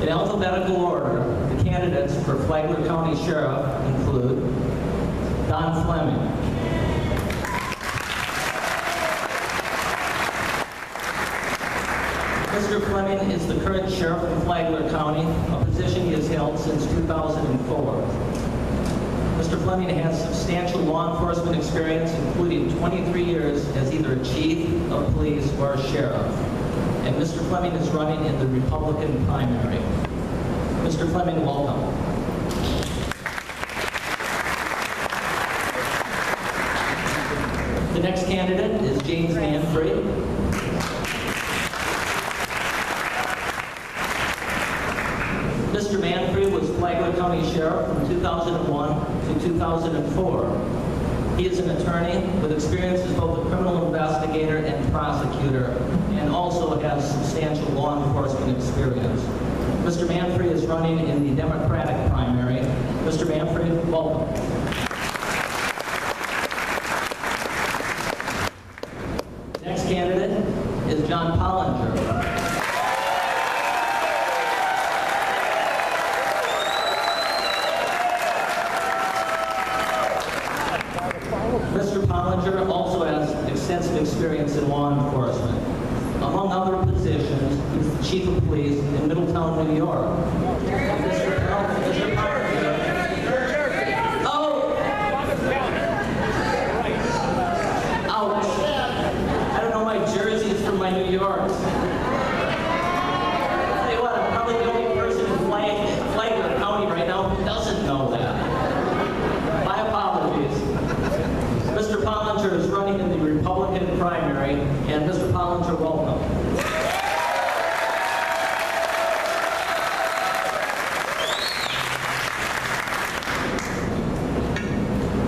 In alphabetical order, the candidates for Flagler County Sheriff include Don Fleming, Mr. Fleming is the current sheriff of Flagler County, a position he has held since 2004. Mr. Fleming has substantial law enforcement experience, including 23 years as either a chief of police or a sheriff. And Mr. Fleming is running in the Republican primary. Mr. Fleming, welcome. The next candidate is James Manfrey. Mr. Manfrey was Flagler County Sheriff from 2001 to 2004. He is an attorney with experience as both a criminal investigator and prosecutor, and also has substantial law enforcement experience. Mr. Manfrey is running in the Democratic primary. Mr. Manfrey, welcome. The next candidate is John Pollinger. Mr. Pollinger also has extensive experience in law enforcement. Among other positions, he was the chief of police in Middletown, New York. Mr. Pollinger. Oh! Ouch! I don't know my jerseys from my New Yorks. I'll tell you what, I'm probably the only person in Flagler County right now who doesn't know that. My apologies. Mr. Pollinger is running in the Republican primary, and Mr. Pollinger, welcome.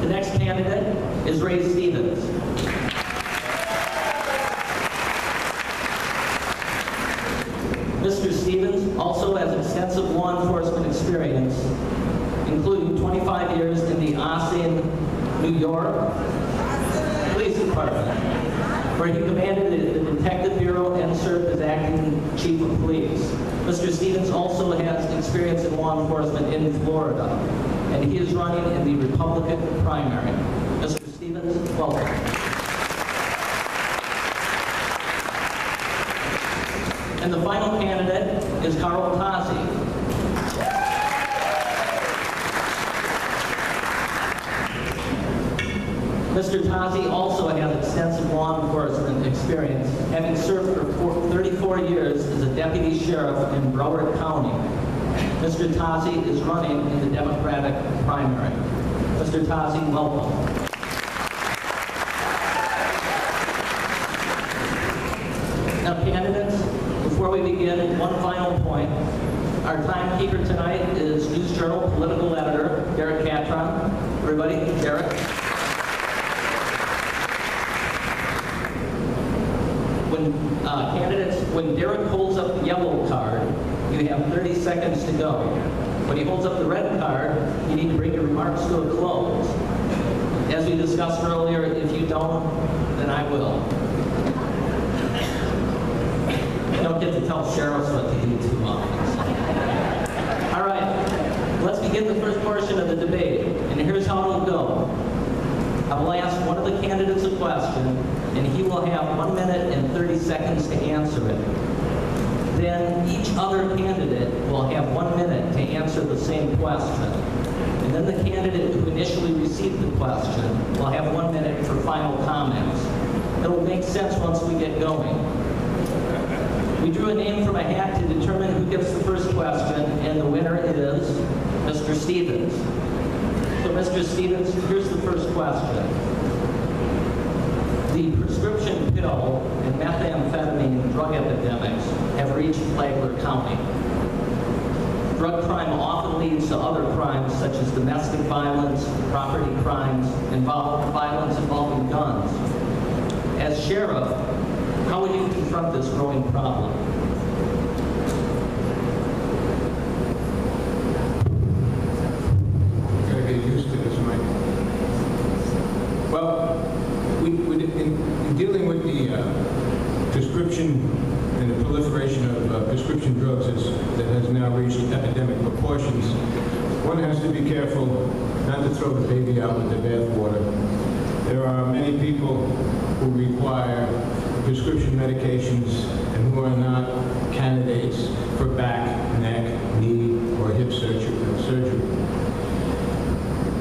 The next candidate is Ray Stevens. Mr. Stevens also has extensive law enforcement experience, including 25 years in the Austin, New York Police Department, where he commanded the Detective Bureau and served as acting chief of police. Mr. Stevens also has experience in law enforcement in Florida, and he is running in the Republican primary. Mr. Stevens, welcome. And the final candidate is Carl Tozzi. Mr. Tozzi also has extensive law enforcement experience, having served for 34 years as a deputy sheriff in Broward County. Mr. Tozzi is running in the Democratic primary. Mr. Tozzi, welcome. Now, candidates, before we begin, one final point. Our timekeeper tonight is News Journal political editor, Derek Catron. Everybody, Derek. When Derek holds up the yellow card, you have 30 seconds to go. When he holds up the red card, you need to bring your remarks to a close. As we discussed earlier, if you don't, then I will. You don't get to tell sheriffs what to do too often. All right, let's begin the first portion of the debate, and here's how it'll go. I will ask one of the candidates a question, and he will have 1 minute and 30 seconds to answer it. Then each other candidate will have 1 minute to answer the same question. And then the candidate who initially received the question will have 1 minute for final comments. It'll make sense once we get going. We drew a name from a hat to determine who gets the first question, and the winner is Mr. Stevens. So, Mr. Stevens, here's the first question. The prescription pill and methamphetamine drug epidemics have reached Flagler County. Drug crime often leads to other crimes such as domestic violence, property crimes, and violence involving guns. As sheriff, how would you confront this growing problem? Gotta get used to this, Mike. Well, in dealing with the prescription and the proliferation of prescription prescription drugs that has now reached epidemic proportions, one has to be careful not to throw the baby out with the bathwater. There are many people who require prescription medications and who are not candidates for back, neck, knee, or hip surgery.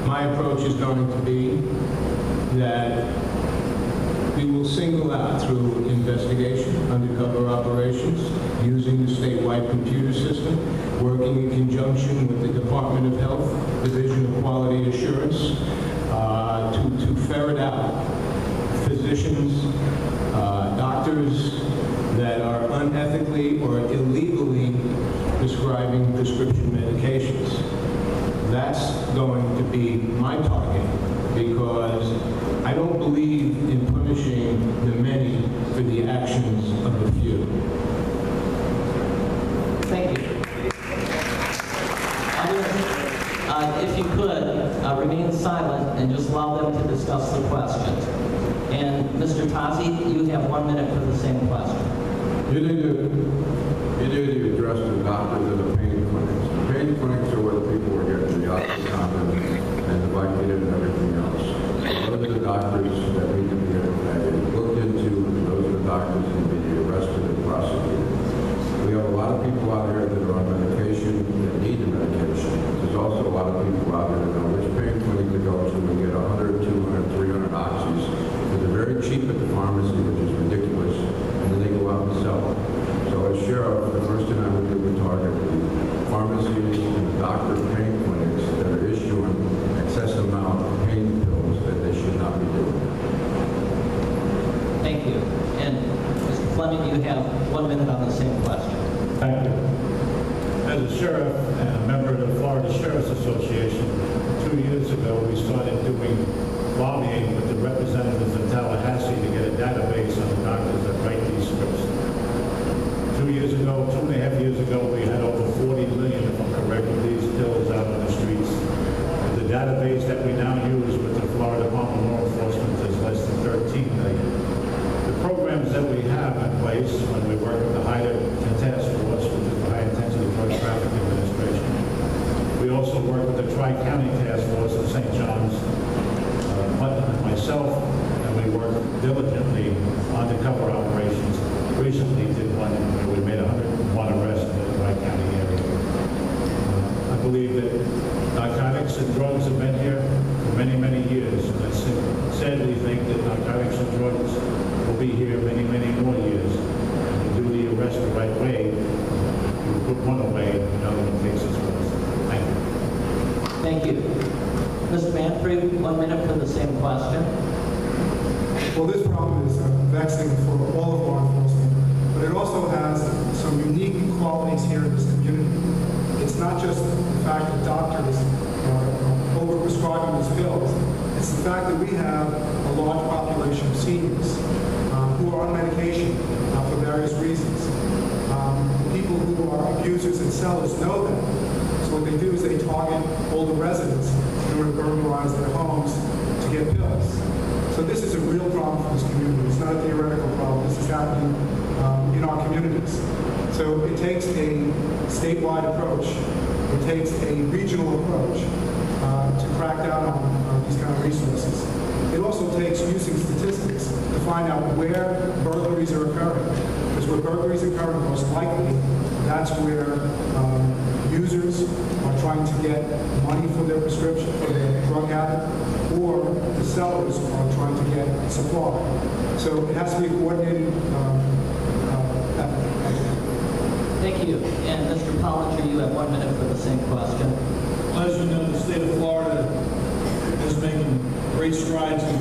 My approach is going to be that we will single out through investigation, undercover operations, using the statewide computer system, working in conjunction with the Department of Health, Division of Quality Assurance, to ferret out physicians, doctors that are unethically or illegally prescribing prescription medications. That's going to be my target, because I don't believe in punishing the many for the actions of the few. Thank you. If you could, remain silent and just allow them to discuss the questions. And Mr. Tazi, you have 1 minute for the same question. You need to address the doctors and the pain clinics. The pain clinics are where the people are getting the oxycontin and the Vicodin and everything else. Those are the doctors that need to be looked into, and those are the doctors that need to be arrested and prosecuted. We have a lot of people out there that are on medication that need the medication. There's also a lot of people out there that know which pain clinic to go to and get 100, 200, 300 oxys. Because they're very cheap at the pharmacy, which is ridiculous, and then they go out and sell them. So as sheriff, the first thing I would do would target the pharmacies and doctor pain clinics that are issuing excessive amount of pain pills that they should not be doing. Thank you. And Mr. Fleming, you have 1 minute on the same question. Thank you. As a sheriff and a member of the Florida Sheriff's Association, 2 years ago we started doing lobbying with the representatives of Tallahassee to get a database on the doctors that write these scripts. 2 years ago, 2.5 years ago, we had over 40 million, if I'm correct, of these pills out on the streets. The database that we now use with the Florida Department of Law Enforcement is less than 13 million. The programs that we have in place when we work with the HIDTA Task Force, which is the High Intensity Drug Trafficking Administration. We also work with the Tri-County Task Force in St. John's, myself, and we work diligently on undercover operations. Recently did one where we made 101 arrests in the Tri-County area. I believe that narcotics and drugs have been here for many, many years. And I sadly think that narcotics and drugs will be here many, many more years. If you do the arrest the right way, you put one away, another one takes its place. Thank you. Thank you. Mr. Manfrey, 1 minute for the same question. Well, this problem is vexing for all of law enforcement, but it also has some unique qualities here in this community. It's not just the fact that doctors are overprescribing these pills. It's the fact that we have a large population of seniors who are on medication for various reasons. People who are abusers and sellers know that. So what they do is they target older residents in order to burglarize their homes to get pills. So this is a real problem for this community. It's not a theoretical problem. This is happening in our communities. So it takes a statewide approach. It takes a regional approach to crack down on these kind of resources. It also takes using statistics to find out where burglaries are occurring. Because where burglaries are occurring, most likely, that's where users are trying to get money for their prescription, for their drug habit, or the sellers are trying to get supply. So it has to be a coordinated effort. Thank you. And Mr. Pollinger, you have 1 minute for the same question. As you know, the state of Florida is making great strides in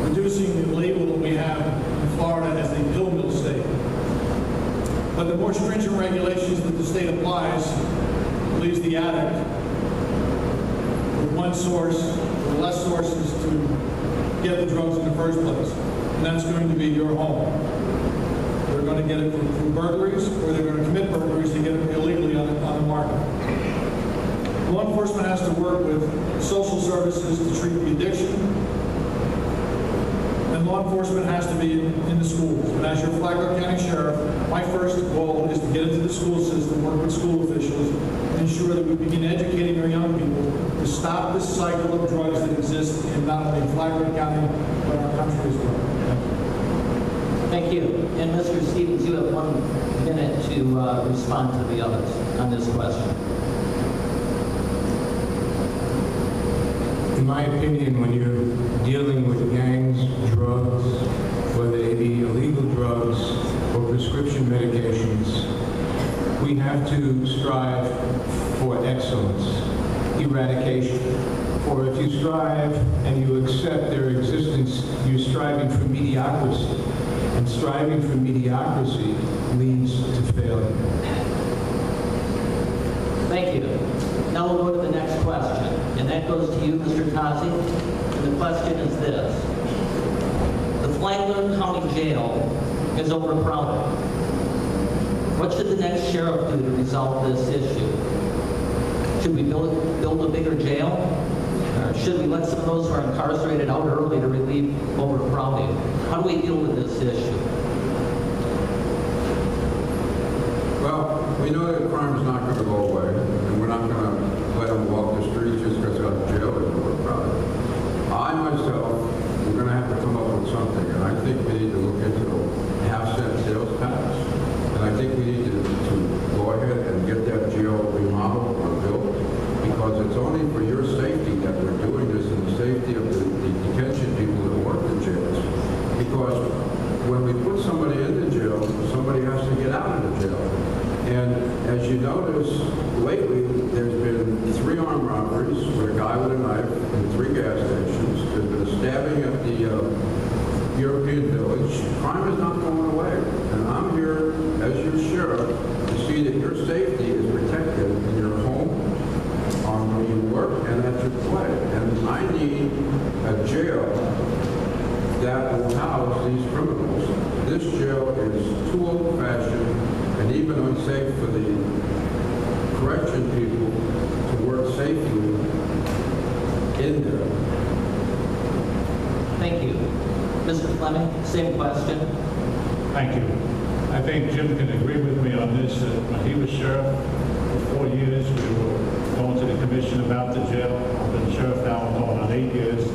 reducing the label that we have in Florida as a pill mill state. But the more stringent regulations that the state applies leaves the addict with one source or less sources to get the drugs in the first place. And that's going to be your home. They're going to get it through burglaries, or they're going to commit burglaries to get it illegally on the market. Law enforcement has to work with social services to treat the addiction. And and law enforcement has to be in the schools. And as your Flagler County Sheriff, my first goal is to get into the school system, work with school officials, and ensure that we begin educating our young people to stop this cycle of drugs that exists in not only Flagler County, but our country as well. Thank you. And Mr. Stevens, you have 1 minute to respond to the others on this question. In my opinion, when you're dealing with gangs, drugs, whether they be illegal drugs or prescription medications, we have to strive for excellence, eradication. For if you strive and you accept their existence, you're striving for mediocrity. And striving for mediocrity leads to failure. Thank you. Now we'll go to the next question, and that goes to you, Mr. Tazi. And the question is this. The Flagler County Jail is overcrowded. What should the next sheriff do to resolve this issue? Should we build a bigger jail? Or should we let some of those who are incarcerated out early to relieve overcrowding? How do we deal with this issue? Well, we know that crime is not going to go away, and we're not going to let them walk the streets just because our jail is overcrowded. I myself, we're going to have to come up with something, and I think we need to look into the half-cent sales tax. And I think we need to go ahead and get that jail remodeled or built, because it's only for your safety that we're doing this, and the safety of the detention people that work in jails. Because when we put somebody in the jail, somebody has to get out of the jail. And as you notice, lately, there's been 3 armed robberies with a guy with a knife in 3 gas stations. There's been a stabbing at the European Village. Crime is not going away. And I'm here as your sheriff to see that your safety is protected in your home, where you work, and at your play. And I need a jail that will house these criminals. This jail is too old-fashioned and even unsafe for the correction people to work safely in there. Thank you. Mr. Fleming, same question. Thank you. I think Jim can agree with me on this. When he was sheriff for 4 years, we were going to the commission about the jail. I've been sheriff now going on 8 years.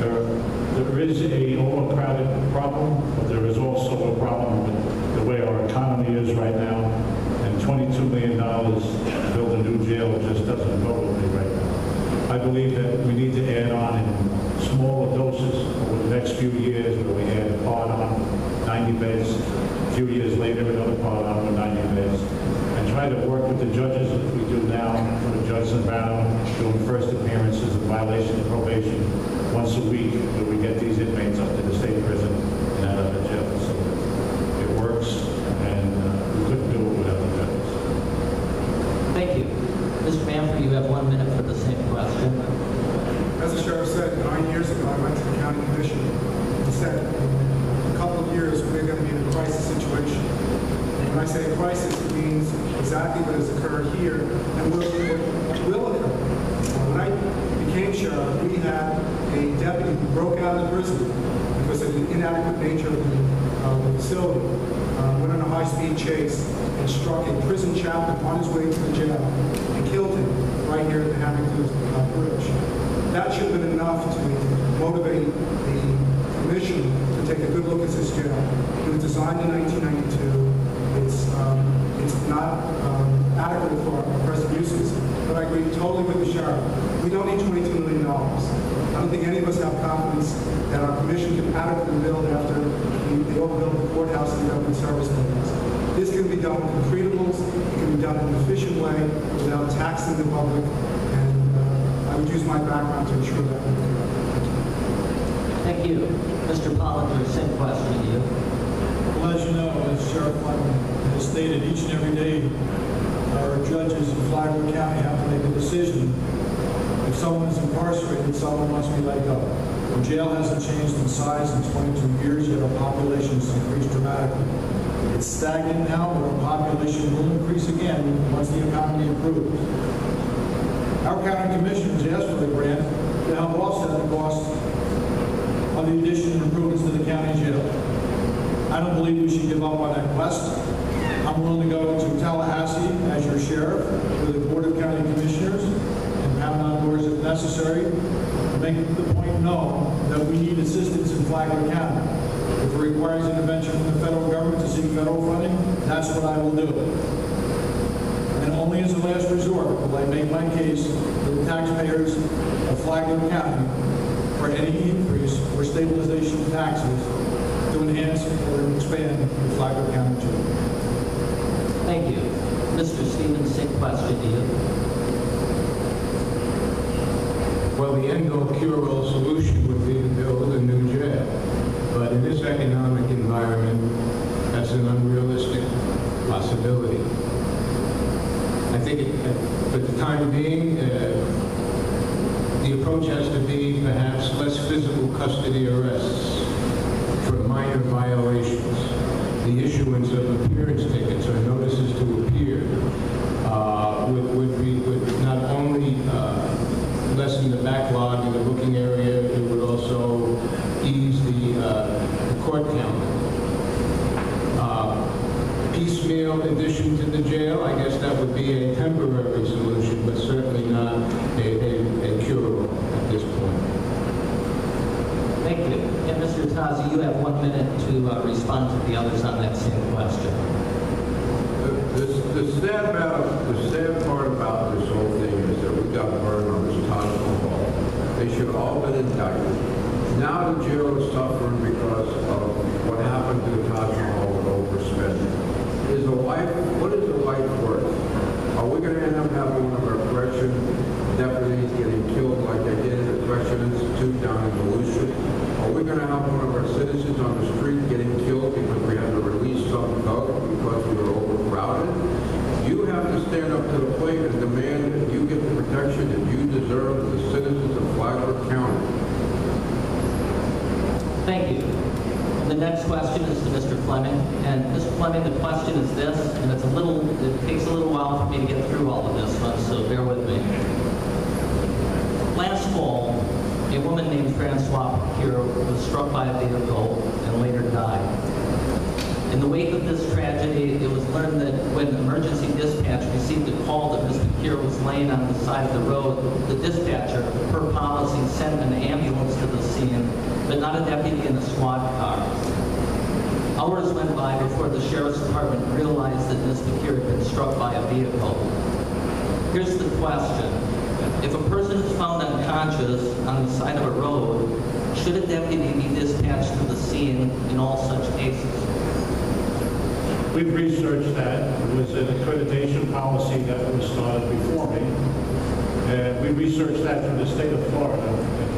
There is a overcrowded problem, but there is also a problem with the way our economy is right now. And $22 million to build a new jail just doesn't go with me right now. I believe that we need to add on in smaller doses over the next few years, where we add a part on 90 beds, a few years later another part on with 90 beds, and try to work with the judges as we do now, with Judge Zambrano doing first appearances of violation of probation once a week, where we get these inmates up to the state prison and out of the jail facility. It works, and we couldn't do it without the judges. Thank you. Mr. Manfred, you have 1 minute for the same question. As the sheriff said, 9 years ago, I went to the county commission and said, in a couple of years, we're going to be in a crisis situation. And when I say a crisis, it means exactly what has occurred here and what will occur. When I became sheriff, we had a deputy who broke out of the prison because of the inadequate nature of the facility, went on a high-speed chase and struck a prison chaplain on his way to the jail and killed him right here at the Hamilton Bridge. That should have been enough to motivate the commission to take a good look at this jail. It was designed in 1992. It's not adequate for our present uses, but I agree totally with the sheriff. We don't need $22 million. I don't think any of us have confidence that our commission can adequately build after they overbuilt the courthouse and government service buildings. This can be done with concretables. It can be done in an efficient way without taxing the public, and I would use my background to ensure that. Thank you. Mr. Pollinger, same question to you. Well, as you know, as Sheriff Flagler has stated, each and every day, our judges in Flagler County have to make a decision. If someone is incarcerated, someone must be let go. The jail hasn't changed in size in 22 years, yet our population has increased dramatically. It's stagnant now, but our population will increase again once the economy improves. Our county commissioners asked for the grant to help offset the cost on the addition and improvements to the county jail. I don't believe we should give up on that quest. I'm willing to go to Tallahassee as your sheriff with the Board of County Commissioners and pound on doors if necessary to make the point known that we need assistance in Flagler County. If it requires intervention from the federal government to seek federal funding, that's what I will do. And only as a last resort will I make my case to the taxpayers of Flagler County for any increase or stabilization of taxes to enhance or expand the Flagler County jail. Thank you. Mr. Stevens, same question to you. Well, the end-all cure-all solution would be to build a new jail. But in this economic environment, that's an unrealistic possibility. I think for the time being, the approach has to be perhaps less physical custody arrests for minor violations. The issuance of appearance tickets or notices to appear would not only lessen the backlog in the booking area, it would also ease the court calendar. Piecemeal addition to the jail, I guess that would be a temporary solution, but certainly not a cure-all at this point. Thank you. And Mr. Tazi, you have 1 minute to respond to the others on that same question. The sad part about this whole thing is that we got burned on this Taj Mahal. They should have all been indicted. Now the jail is suffering because of what happened to the Taj Mahal with overspending. What is a life worth? Are we going to end up having one of our correction deputies getting killed like they did at the Correction Institute down in Volusia? Are we going to have one of our citizens on the street getting killed because we had to release some thug because we were overcrowded? You have to stand up to the plate and demand that you get the protection that you deserve as the citizens of Flagler County. Thank you. The next question is to Mr. Fleming. And Mr. Fleming, the question is this, and it takes a little while for me to get through all of this one, so bear with me. Last fall, a woman named Francois Procure was struck by a vehicle and later died. In the wake of this tragedy, it was learned that when emergency dispatch received a call that Ms. Procure was laying on the side of the road, the dispatcher, per policy, sent an ambulance to the scene, but not a deputy in a squad car. Hours went by before the Sheriff's Department realized that Ms. Procure had been struck by a vehicle. Here's the question. If a person is found unconscious on the side of a road, should a deputy be dispatched to the scene in all such cases? We've researched that. It was an accreditation policy that was started before me. And we researched that from the state of Florida.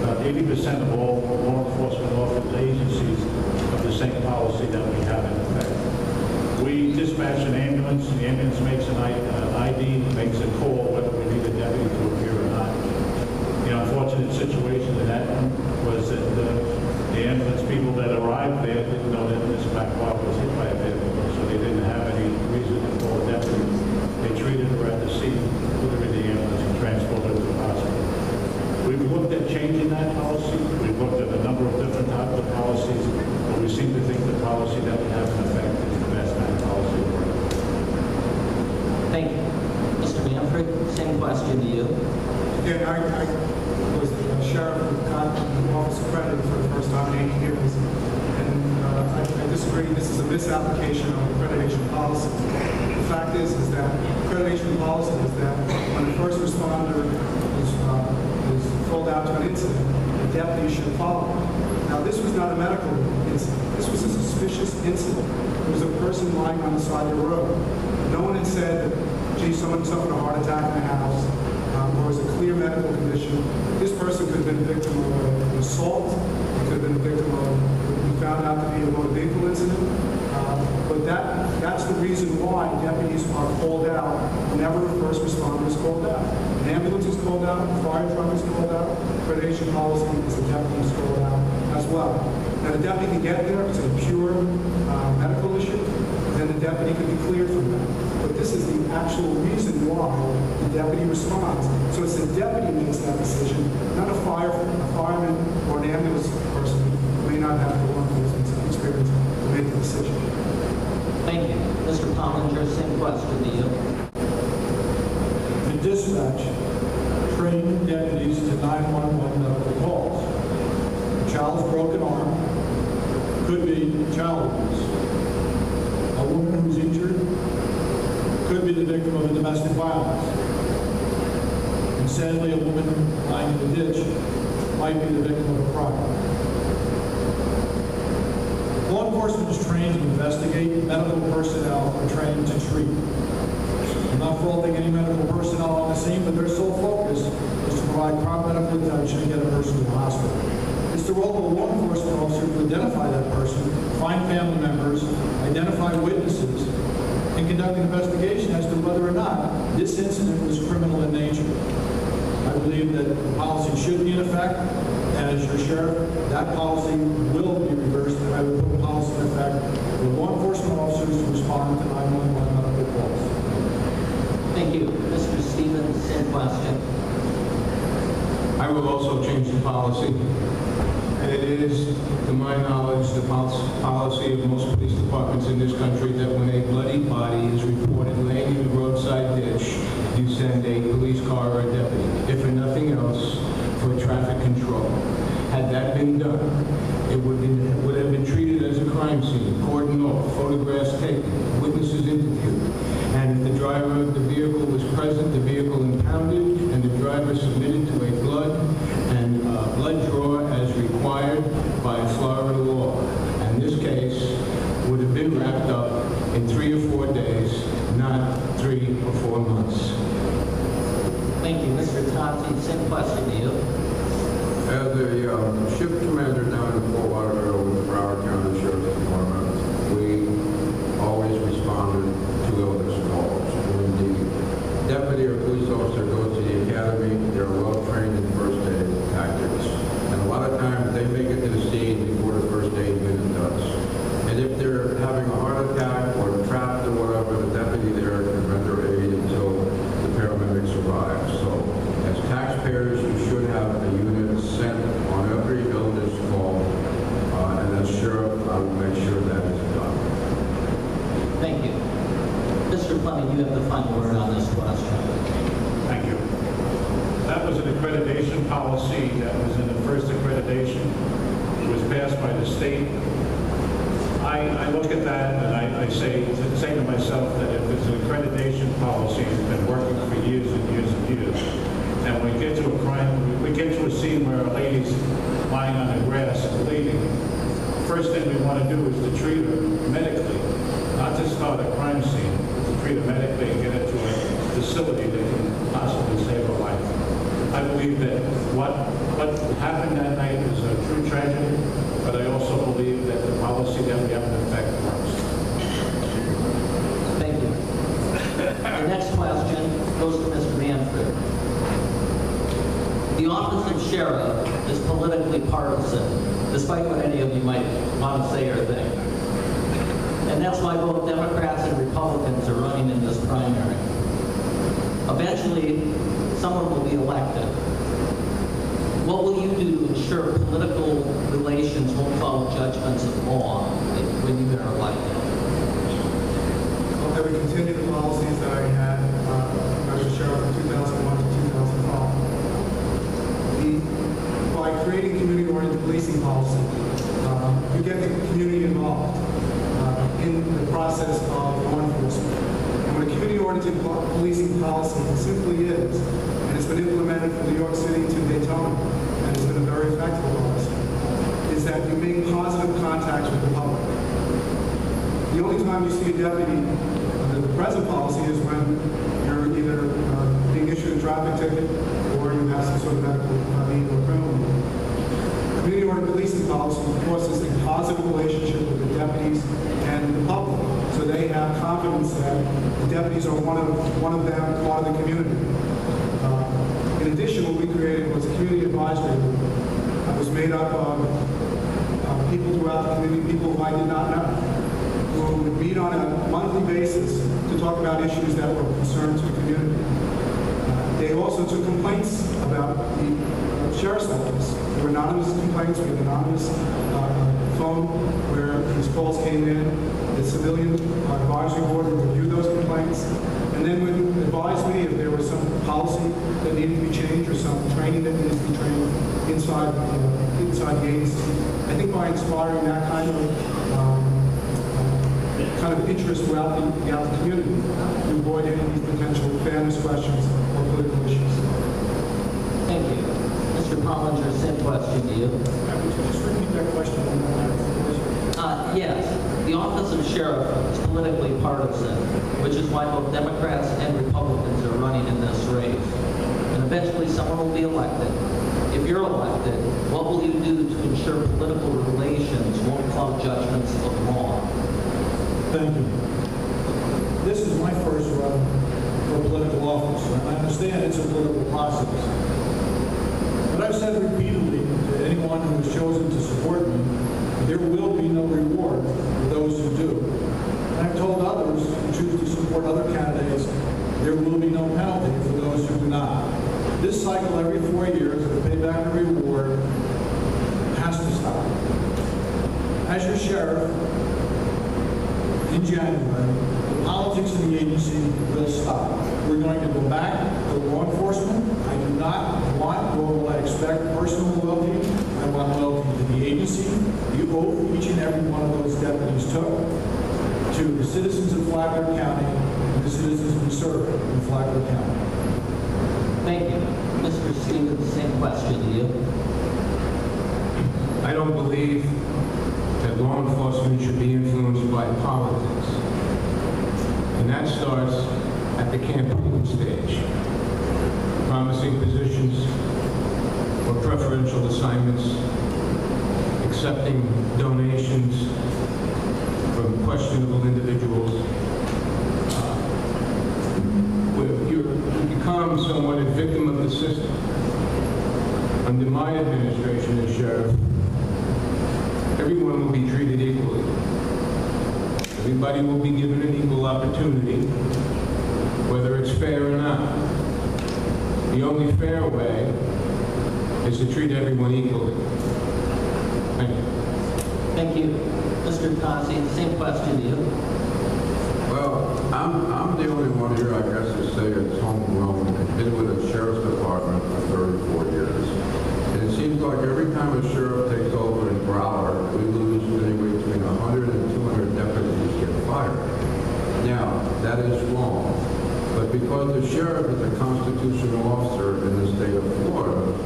About 80% of all law enforcement office agencies have the same policy that we have in effect. We dispatch an ambulance. The ambulance makes an ID, makes a call whether we need a deputy to appear or not. The unfortunate situation in that was that the ambulance people that arrived there didn't know that Ms. Blackwell was hit by a vehicle, so they didn't have any reason to call a deputy. They treated her at the scene, put her in the ambulance, and transported her to the hospital. We've looked at changing that policy. We've looked at a number of different types of policies, but we seem to think the policy that we have in effect is the best kind of policy to work. Thank you. Mr. Manfred, same question to you. Again, I was the sheriff who got the office accredited for the first time in 8 years. And I disagree. This is a misapplication of accreditation policy. The fact is that accreditation policy is that when a first responder is called out to an incident, the deputy should follow. Now, this was not a medical incident. This was a suspicious incident. There was a person lying on the side of the road. No one had said that, gee, someone suffered a heart attack in the house, or was a clear medical condition. This person could have been a victim of an assault. He could have been a victim of what we found out to be a motor vehicle incident. But that's the reason why deputies are called out whenever a first responder is called out. An ambulance is called out, a fire truck is called out, accreditation policy is the deputy is called out as well. Now, the deputy can get there if it's a pure medical issue, then the deputy can be cleared from that. But this is the actual reason why the deputy responds. So it's the deputy who makes that decision, not a fireman or an ambulance person Hollinger, same question to you. In dispatch, train deputies to 911 medical calls. A child's broken arm, could be child abuse. A woman who's injured could be the victim of a domestic violence. And sadly, a woman lying in the ditch might be the victim of a crime. Law enforcement is trained to investigate. Medical personnel are trained to treat. I'm not faulting any medical personnel on the scene, but their sole focus is to provide prompt medical attention and get a person to the hospital. It's the role of a law enforcement officer to identify that person, find family members, identify witnesses, and conduct an investigation as to whether or not this incident was criminal in nature. I believe that the policy should be in effect, and as your sheriff, that policy will be reversed, and I will put a policy in effect for law enforcement officers to respond to 911 medical calls. Thank you. Mr. Stevens, same question. I will also change the policy. And it is, to my knowledge, the policy of most police departments in this country that when a bloody body is reported laying in a roadside ditch, you send a police car or a deputy, if for nothing else, for traffic control. Had that been done, it would have been treated as a crime scene, cordoned off, photographs taken, witnesses interviewed. And if the driver of the vehicle was present, the vehicle impounded, and the driver submitted to a blood draw as required by Florida law. And this case would have been wrapped up in 3 or 4 days, not 3 or 4 months. Thank you. Mr. Tati, same question to you. As a shift commander down in Fort Lauderdale with the Broward County Sheriff's Department, we always responded to illness calls. When the deputy or police officer goes to the academy, they're well trained in first aid tactics. And a lot of times they make it to the scene before the first aid unit does. And if they're having a heart attack or trapped or whatever, the deputy there can render aid until the paramedics arrive. So as taxpayers, you should have a unit sent on every illness call. And as sheriff, I will make sure that is done. Thank you. Mr. Fleming, you have the final word on this question. Thank you. That was an accreditation policy that was in the first accreditation. It was passed by the state. I look at that and I say to myself that if it's an accreditation policy that's been working for years and years and years, and we get to a crime, we get to a scene where a lady's lying on the grass bleeding, first thing we want to do is to treat her medically, not to start a crime scene, but to treat her medically and get her to a facility that can possibly save her life. I believe that what happened that night is a true tragedy, but I also believe that the policy that we have in effect works. Thank you. The next question goes to Mr. Manfred. The office of sheriff is politically partisan, despite what any of you might want to say or think. And that's why both Democrats and Republicans are running in this primary. Eventually, someone will be elected. What will you do to ensure political relations won't follow judgments of law when you are elected? I would continue the policies that I had as a sheriff from 2001 to 2005. By creating community-oriented policing policy, you get the community involved in the process of law enforcement. And what a community-oriented policing policy simply is, and it's been implemented from New York City to Daytona, and it's been a very effective policy, is that you make positive contacts with the public. The only time you see a deputy under the present policy is when you're either being issued a traffic ticket or you have some sort of medical need or criminal need. Community-oriented policing policy forces a positive relationship with the deputies and the public, so they have confidence that the deputies are one of them, part of the community. In addition, what we created was a community advisory group that was made up of people throughout the community, people who I did not know, who would meet on a monthly basis to talk about issues that were of concern to the community. They also took complaints about the sheriff's office. There were anonymous complaints. We had an anonymous phone where these calls came in. the civilian advisory board would review those complaints, and then would advise me if there was some policy that needed to be changed or some training that needed to be trained inside the agency. I think by inspiring that kind of interest throughout the community, to avoid any of these potential fairness questions or political issues. Thank you. Mr. Pollinger, same question to you. Would you just repeat that question one more time? Yes, the office of sheriff is politically partisan, which is why both Democrats and Republicans are running in this race. And eventually someone will be elected. If you're elected, what will you do to ensure political relations won't cloud judgments of law? Thank you. This is my first run for political office, and I understand it's a political process. But I've said repeatedly to anyone who has chosen to support me, there will be no reward for those who do. And I've told others who choose to support other candidates, there will be no penalty for those who do not. This cycle every 4 years of payback and reward has to stop. As your sheriff, in January, the politics of the agency will stop. We're going to go back to law enforcement. I do not want, nor will I expect, personal loyalty. I want loyalty to the agency, the oath each and every one of those deputies took, to the citizens of Flagler County and the citizens we serve in Flagler County. Thank you. Mr. Stevens, same question to you. I don't believe that law enforcement should be influenced by politics. And that starts at the campaign stage. Promising positions or preferential assignments, accepting donations from questionable individuals. You become somewhat a victim of the system. Under my administration as sheriff, everyone will be treated equally. Everybody will be given an equal opportunity, whether it's fair or not. The only fair way is to treat everyone equally. Thank you. Thank you. Mr. Kasi, same question to you. Well, I'm the only one here, I guess, to say it's homegrown. I've been with the sheriff's department for 34 years. And it seems like every time a sheriff takes over in Broward, we lose anywhere between 100 and 200 deputies get fired. Now, that is wrong. But because the sheriff is a constitutional officer in the state of Florida,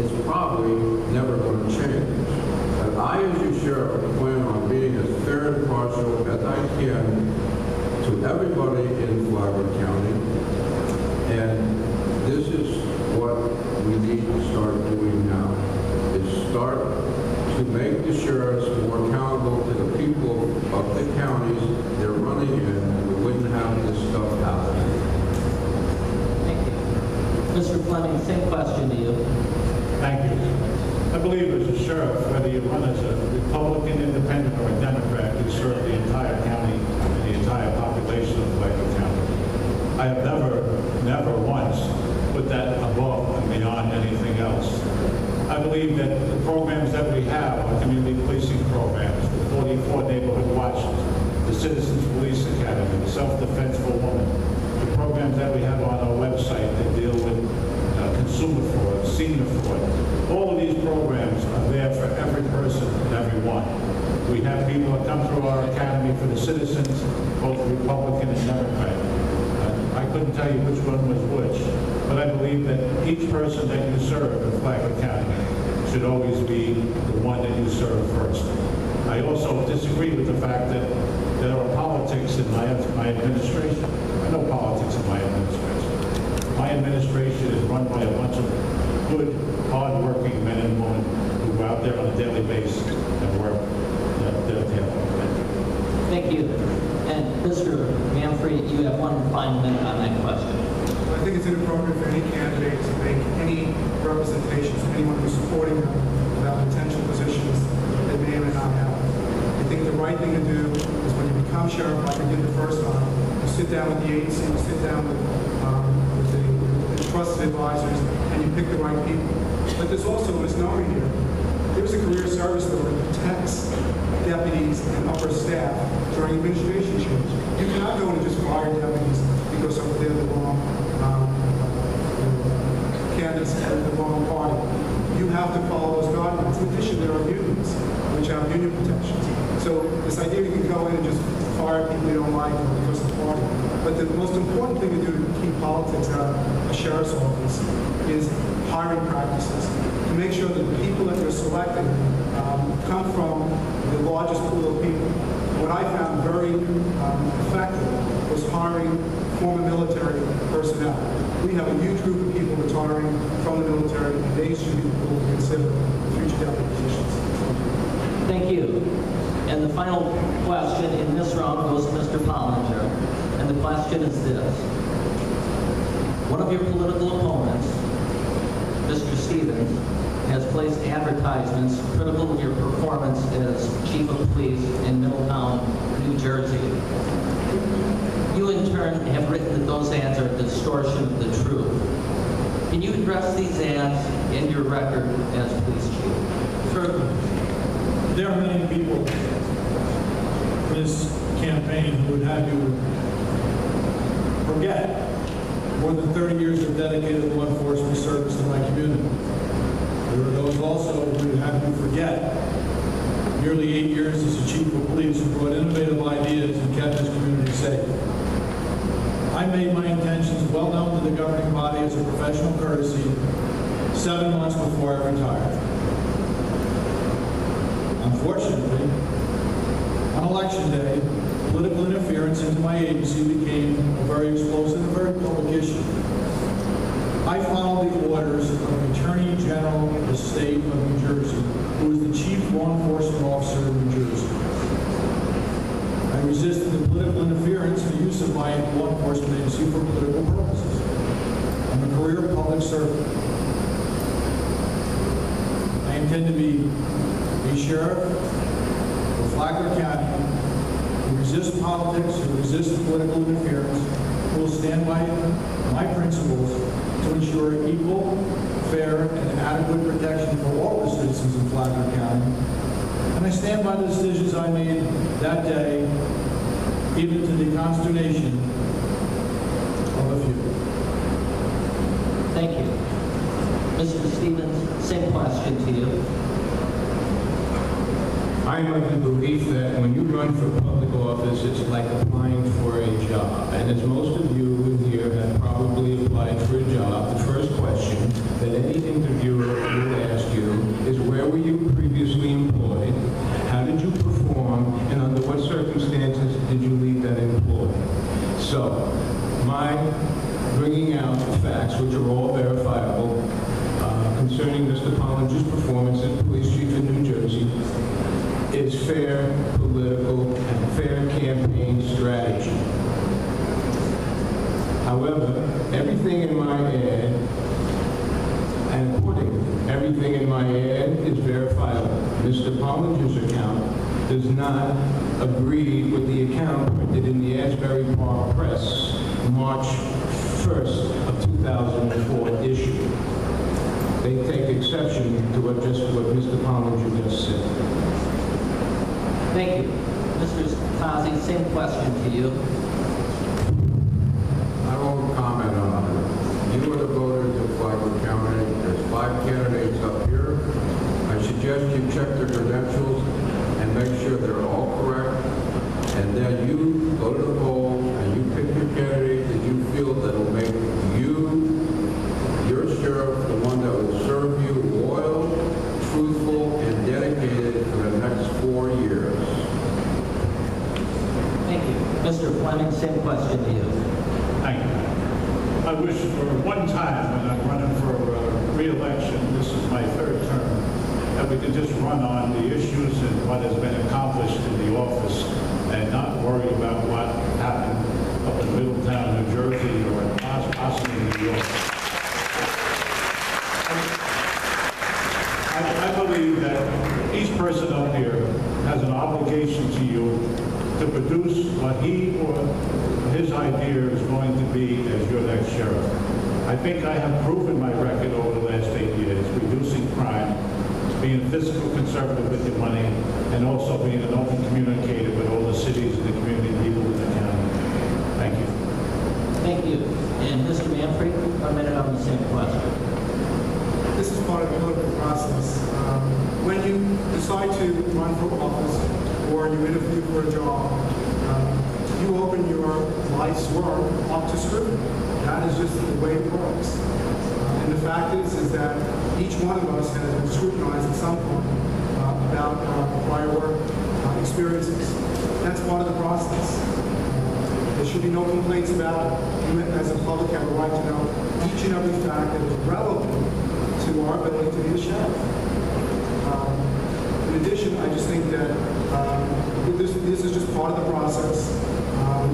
it's probably never going to change. But I, as your sheriff, plan on being as fair and impartial as I can to everybody in Flagler County. And this is what we need to start doing now, is start to make the sheriffs more accountable to the people of the counties they're running in, and we wouldn't have this stuff happening. Thank you. Mr. Fleming, same question to you. Thank you. I believe as a sheriff, whether you run as a Republican, Independent, or a Democrat, you serve the entire county and the entire population of Flagler County. I have never once put that above and beyond anything else. I believe that the programs that we have are community policing programs, the 44 neighborhood watches, the Citizens Police Academy, the Self-Defense for Women, the programs that we have on our website that deal with consumer fraud, senior fraud. All of these programs are there for every person and everyone. We have people that come through our academy for the citizens, both Republican and Democrat. I couldn't tell you which one was which, but I believe that each person that you serve in Flagler County should always be the one that you serve first. I also disagree with the fact that there are politics in my administration. I know politics in my administration. My administration is run by a bunch of good, hard-working men and women who go out there on a daily basis and work their tail off. Thank you. And Mr. Manfred, you have 1 final minute on that question. I think it's inappropriate for any candidate to make any representations to anyone who's supporting them about potential positions that they may or may not have. I think the right thing to do is when you become sheriff, like I did the first time, you sit down with the agency, you sit down with the trusted advisors, and you pick the right people. But there's also a misnomer here. There's a career service law that protects deputies and upper staff during administration change. You cannot go in and just fire deputies because they're the wrong candidates and the wrong party. You have to follow those guidelines. In addition, there are unions, which have union protections. So this idea you can go in and just fire people you don't like because of the party. But the most important thing to do to keep politics out of a sheriff's office is hiring practices. To make sure that the people that you're selecting come from the largest pool of people. What I found very effective was hiring former military personnel. We have a huge group of people retiring from the military, and they should be people to consider future deputy positions. Thank you. And the final question in this round goes to Mr. Pollinger. And the question is this. One of your political opponents, Mr. Stevens, has placed advertisements critical of your performance as Chief of Police in Middletown, New Jersey. You, in turn, have written that those ads are a distortion of the truth. Can you address these ads in your record as police chief? Certainly. There are many people in this campaign who would have you forget more than 30 years of dedicated law enforcement service to my community. There are those also who would have you forget nearly 8 years as a chief of police who brought innovative ideas and kept this community safe. I made my intentions well known to the governing body as a professional courtesy 7 months before I retired. Unfortunately, on election day, political interference into my agency became a very explosive and very public issue. I followed the orders of the Attorney General of the state of New Jersey, who is the chief law enforcement officer of New Jersey. I resisted the political interference and the use of my law enforcement agency for political purposes. I'm a career public servant. I intend to be a sheriff of Flagler County who resists politics, who resists political interference, who will stand by my principles to ensure equal, fair, and adequate protection for all the citizens of Flagler County. And I stand by the decisions I made that day, even to the consternation of a few. Thank you. Mr. Stevens, same question to you. I am of the belief that when you run for public office, it's like applying for a job. And as most of you in here have probably applied for a job, the first question that any interviewer will ask you is, where were you previously employed? How did you perform? And under what circumstances did you leave that employ? So, my bringing out the facts, which are all verifiable, concerning Mr. Pollinger's performance as police chief in New Jersey, is fair political and fair campaign strategy. However, everything in my ad, and accordingly, everything in my ad is verifiable. Mr. Pollinger's account does not agree with the account printed in the Asbury Park Press, March 1st of 2004 issue. They take exception to what Mr. Pollinger just said. Thank you. Mr. Tazi, same question to you. I won't comment on it. You are the voters of Flagler County. There's 5 candidates up here. I suggest you check their credentials and make sure they're all correct. And then you go to the polls and you pick your candidate that you feel that will make you, your sheriff, the one that will serve you loyal, truthful, and dedicated for the next 4 years. Thank you. Mr. Fleming, same question to you. Thank you. I wish for one time when I'm running for re-election, this is my 3rd term, that we could just run on the issues and what has been accomplished in the office and not worry about what happened up in Middletown, New Jersey, or in Austin, New York. I believe that each person up here has an obligation to you to produce what he or his idea is going to be as your next sheriff. I think I have proven my record over the last 8 years, reducing crime, being fiscal conservative with your money, and also being an open communicator with all the cities and the community people in the county. Thank you. Thank you. And Mr. Manfred, 1 minute on the same question. This is part of the political process. When you decide to run for office or you interview for a job, you open your life's work up to scrutiny. That is just the way it works. And the fact is that each one of us has been scrutinized at some point about our prior work experiences. That's part of the process. There should be no complaints about it. You as a public have a right to know each and every fact that is relevant to our ability to be a sheriff. In addition, I just think that this is just part of the process.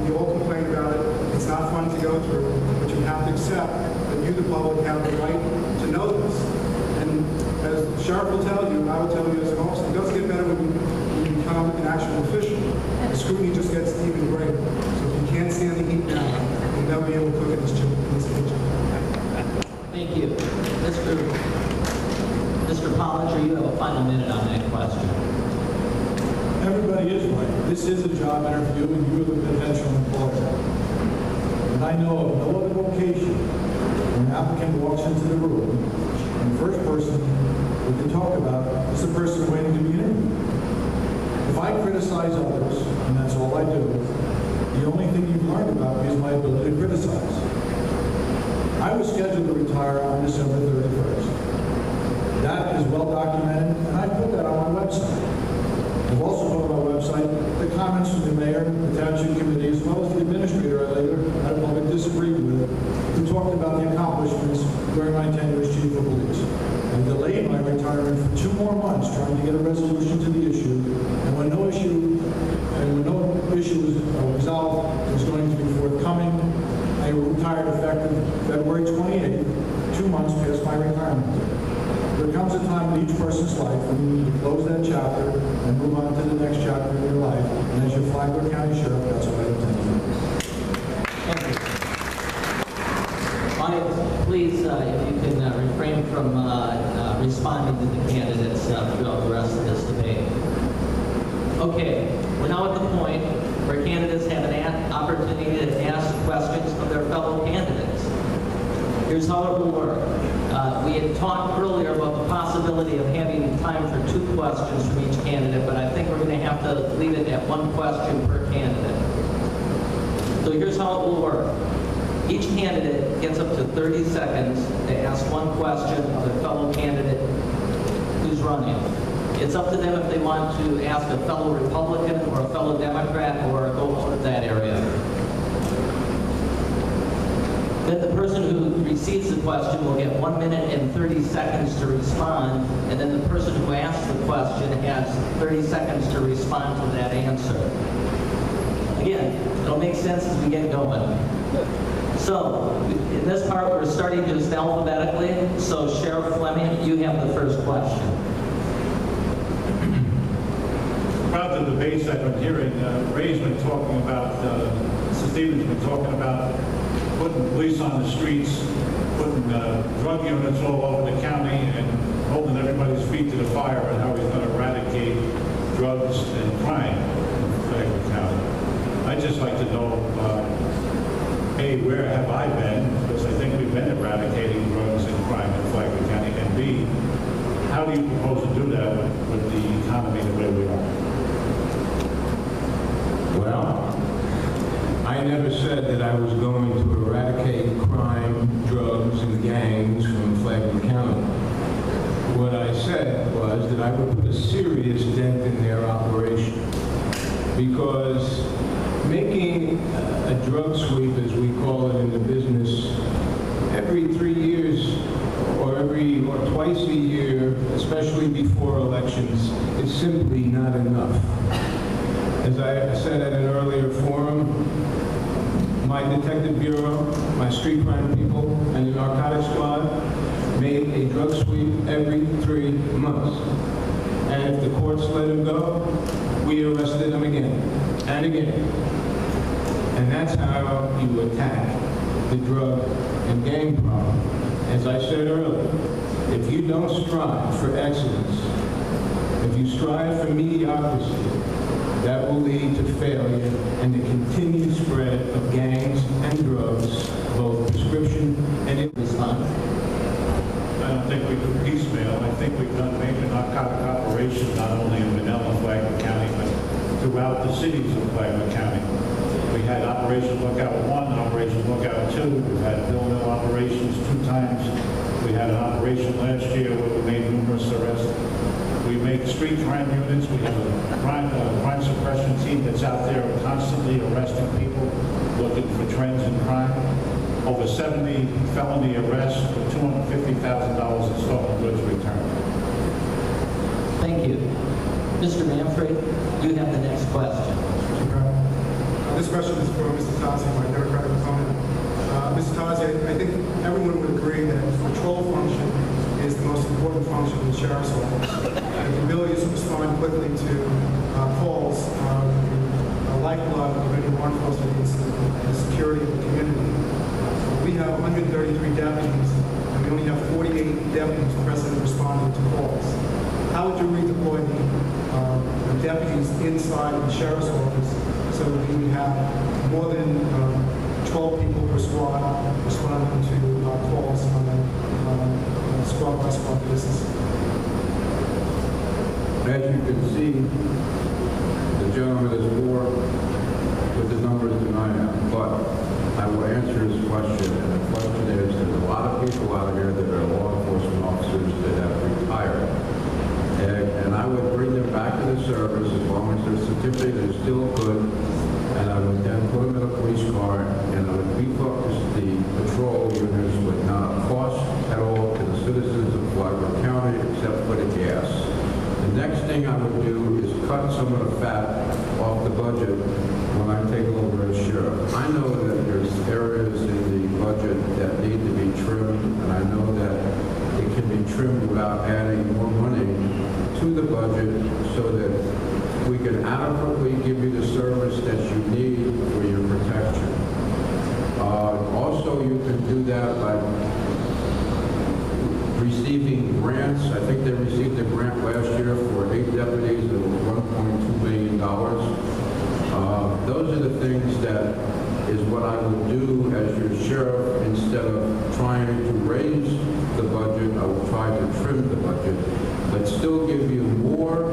We all complain about it. It's not fun to go through, but you have to accept that you, the public, have the right to know this. And as the sheriff will tell you, and I will tell you as an officer, it doesn't get better when you become an actual official. The scrutiny just gets even greater. So if you can't stand the heat now, you'll never be able to cook in this kitchen. Thank you. Mr. Pollinger, you have a final minute on that question. Everybody is right. This is a job interview, and you're the potential employer. And I know of no other location when an applicant walks into the room, and the first person we can talk about is the person waiting to be interviewed. If I criticize others, and that's all I do, the only thing you've learned about me is my ability to criticize. I was scheduled to retire on December 31st. That is well documented, and I put that on my website. I've also put on my website the comments from the mayor, the township committee, as well as the administrator I later had a public disagreement with, who talked about the accomplishments during my tenure as chief of police. I delayed my retirement for 2 more months trying to get a resolution to the issue, and when no issue was resolved, it was going to be forthcoming. I retired effective February 28th, 2 months past my retirement date. There comes a time in each person's life when you need to close that chapter and move on to the next chapter in your life. And as your Flagler County Sheriff, that's what I intend to do. Thank you. Audience, please, if you can refrain from responding to the candidates throughout the rest of this debate. Okay, we're now at the point where candidates have an opportunity to ask questions of their fellow candidates. Here's how it will work. We had talked earlier about the possibility of having time for 2 questions from each candidate, but I think we're going to have to leave it at 1 question per candidate. So here's how it will work. Each candidate gets up to 30 seconds to ask 1 question of their fellow candidate who's running. It's up to them if they want to ask a fellow Republican or a fellow Democrat or go out of that area. Then the person who receives the question will get 1 minute and 30 seconds to respond, and then the person who asks the question has 30 seconds to respond to that answer. Again, it'll make sense as we get going. So, in this part, we're starting just alphabetically. So, Sheriff Fleming, you have the first question. Throughout the debates I've been hearing, Ray's been talking about, Mr. Stevens has been talking about putting police on the streets, putting drug units all over the county, and holding everybody's feet to the fire on how he's going to eradicate drugs and crime in Flagler County. I'd just like to know, A, where have I been? Because I think we've been eradicating drugs and crime in Flagler County. And B, how do you propose to do that with the economy the way we are? Well, I never said that I was going to eradicate crime, drugs, and gangs from Flagler County. What I said was that I would put a serious dent in their operation, because making a drug sweep, as we call it in the business, every 3 years or twice a year, especially before elections, is simply not enough. As I said at an earlier forum, my detective bureau, my street crime people, and the narcotics squad made a drug sweep every 3 months. And if the courts let him go, we arrested him again and again. And that's how you attack the drug and gang problem. As I said earlier, If you don't strive for excellence, if you strive for mediocrity, that will lead to failure and the continued spread of gangs and drugs, both prescription and in response. I don't think we do piecemeal. I think we've done major narcotic operations not only in Manila and Flagler County, but throughout the cities of Flagler County. We had Operation Lookout 1, Operation Lookout 2. We've had Bill Mill operations 2 times. We had an operation last year where we made numerous arrests. We make street crime units. We have a crime suppression team that's out there constantly arresting people, looking for trends in crime. Over 70 felony arrests with $250,000 in stolen goods returned. Thank you. Mr. Manfred, you have the next question. This question is for Mr. Tazi, my Democratic opponent. Mr. Tazi, I think everyone would agree that patrol function is the most important function in the Sheriff's Office. The ability to respond quickly to calls, the lifeblood of any law enforcement incident, and the security of the community. We have 133 deputies, and we only have 48 deputies present responding to calls. How would you redeploy the deputies inside the Sheriff's Office so that we would have more than 12 people per squad responding to calls on a squad-by-squad basis? As you can see, the gentleman is more with the numbers than I am, but I will answer his question, and the question is, there's a lot of people out here that are law enforcement officers that have retired, and I would bring them back to the service as long as their certificate is still good, and I would then put them in a police car, and I would refocus the patrol units with not a cost at all to the citizens of Flagler County except for the gas. The next thing I would do is cut some of the fat off the budget when I take over as sheriff. I know that there's areas in the budget that need to be trimmed, and I know that it can be trimmed without adding more money to the budget so that we can adequately give you the service that you need for your protection. Also, you can do that by receiving grants. I think they received a grant last year for 8 deputies of $1.2 million. Those are the things that is what I would do as your sheriff. Instead of trying to raise the budget, I will try to trim the budget, but still give you more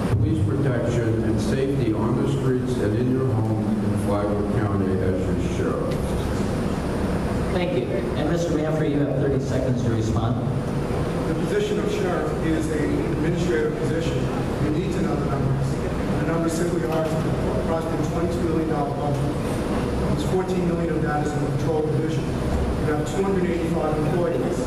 police protection and safety on the streets and in your home in Flagler County as your sheriff. Thank you. And Mr. Manfred, you have 30 seconds to respond. The position of sheriff is an administrative position. You need to know the numbers. The numbers simply are approximately $22 million budget. It's $14 million of that is in the patrol division. You have 285 employees.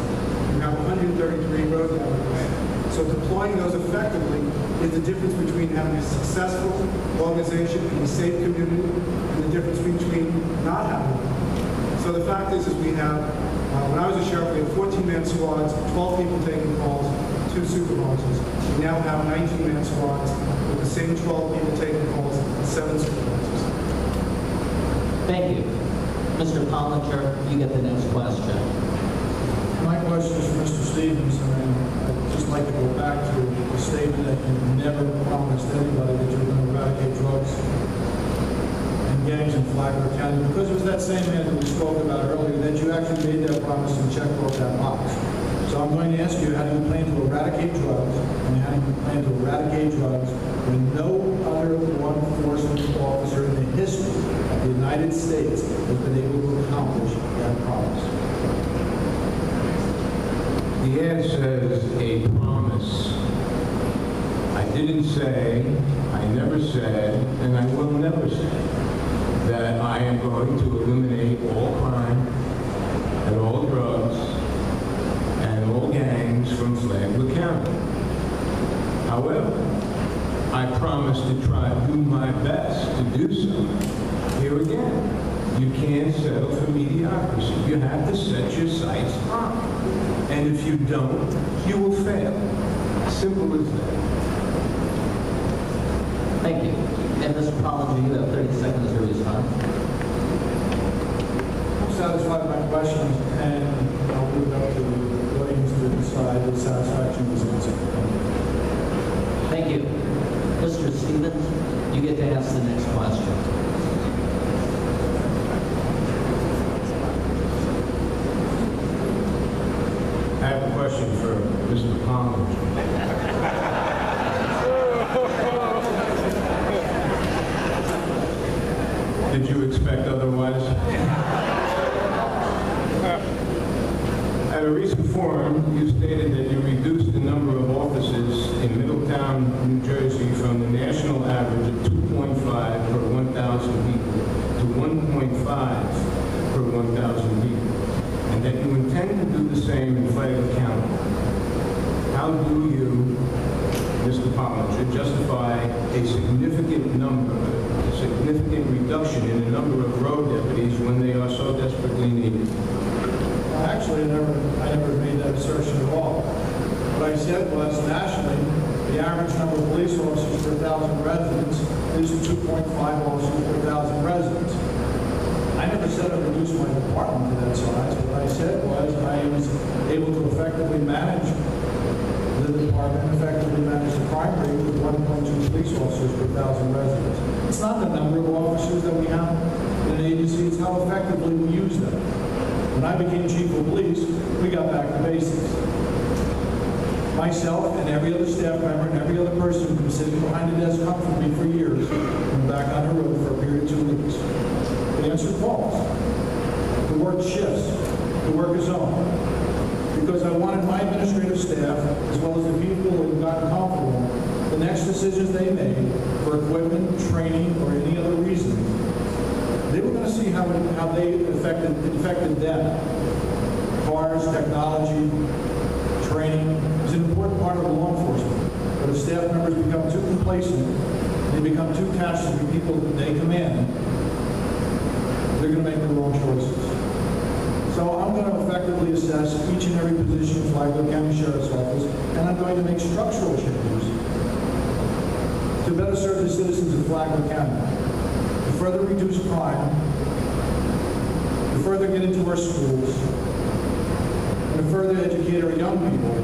You have 133 road deputies. So deploying those effectively is the difference between having a successful organization and a safe community and the difference between not having one. So the fact is we have, when I was a sheriff, we had 14-man squads, 12 people taking calls, 2 supervisors. We now have 19-man squads with the same 12 people taking calls and 7 supervisors. Thank you. Mr. Pollinger, you get the next question. My question is for Mr. Stevens, and I'd just like to go back to the statement that you never promised anybody that you're going to eradicate drugs and gangs in Flagler County, because it was that same man that we spoke about earlier that you actually made that promise and checked off that box. So I'm going to ask you, how do you plan to eradicate drugs, and how do you plan to eradicate drugs when no other law enforcement officer in the history of the United States has been able to accomplish that promise? The ad says a promise. I didn't say, I never said, and I will never say that I am going to eliminate all crime and all drugs and all gangs from Flagler County. However, I promise to try to do my best to do so. Here again, you can't settle for mediocrity. You have to set your sights high. And if you don't, you will fail. Simple as that. Thank you. And Mr. Pollinger, you have 30 seconds to respond. I'm satisfied with my questions, and I'll leave it up to the audience to side, the satisfaction was insufficient. Thank you. Mr. Stevens, you get to ask the next question. I have a question for Mr. Palmer. Did you expect otherwise? At a recent forum, you stated that you reduced the number of offices in Middletown, New Jersey from the national average of 2.5 per 1,000 people to 1.5 per 1,000 people, and that you intend to do the same in Flagler County. How do you, Mr. Palmer, justify a significant reduction in the number of road deputies when they are so desperately needed? Actually, I never made that assertion at all. What I said was, nationally, the average number of police officers per 1,000 residents is 2.5 officers per 1,000 residents. I never said I reduced my department to that size. What I said was I was able to effectively manage the department, effectively manage the crime rate with 1.2 police officers per 1,000 residents. It's not the number of officers that we have in an agency, it's how effectively we use them. When I became chief of police, we got back to basics. Myself and every other staff member and every other person who's been sitting behind the desk comfortably for years went back on the road for a period of 2 weeks. They answered calls. The work shifts. The work is on. Because I wanted my administrative staff, as well as the people who have gotten comfortable, the next decisions they made for equipment, training, or any other reason, they were going to see how they affected them. Cars, technology, training is an important part of law enforcement. But if staff members become too complacent, they become too attached to the people that they command, they're going to make the wrong choices. So I'm going to effectively assess each and every position in Flagler County Sheriff's Office, and I'm going to make structural changes to better serve the citizens of Flagler County, to further reduce crime, to further get into our schools, and to further educate our young people,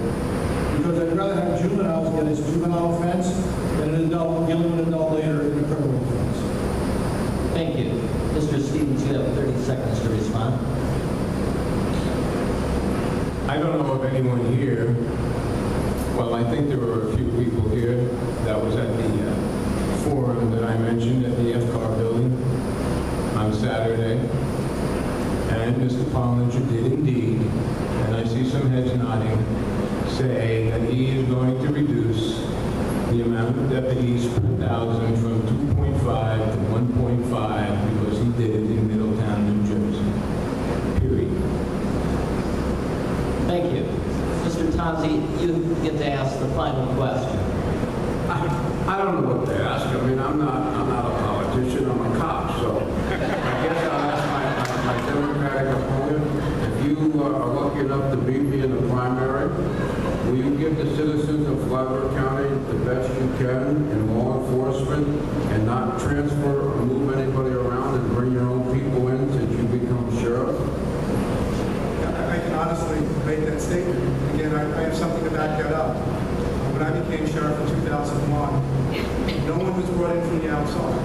because I'd rather have juveniles get a juvenile offense than an adult dealing with an adult later in a criminal offense. Thank you. Mr. Stevens, you have 30 seconds to respond. I don't know of anyone here, well, I think there were a few people here that was at the forum that I mentioned at the FCAR building on Saturday. And Mr. Pollinger did indeed, and I see some heads nodding, say that he is going to reduce the amount of deputies per 1,000 from 2.5 to 1.5 because he did it in Middletown, New Jersey. Period. Thank you. Mr. Tanzi, you get to ask the final question. I don't know what to ask. I mean, I'm not a politician. I'm a cop, so I guess I'll ask my Democratic opponent. If you are lucky enough to beat me in the primary, will you give the citizens of Flagler County the best you can in law enforcement and not transfer or move anybody around and bring your own people in since you become sheriff? I can honestly make that statement. Again, I have something to back that up. When I became sheriff in 2001, no one was brought in from the outside.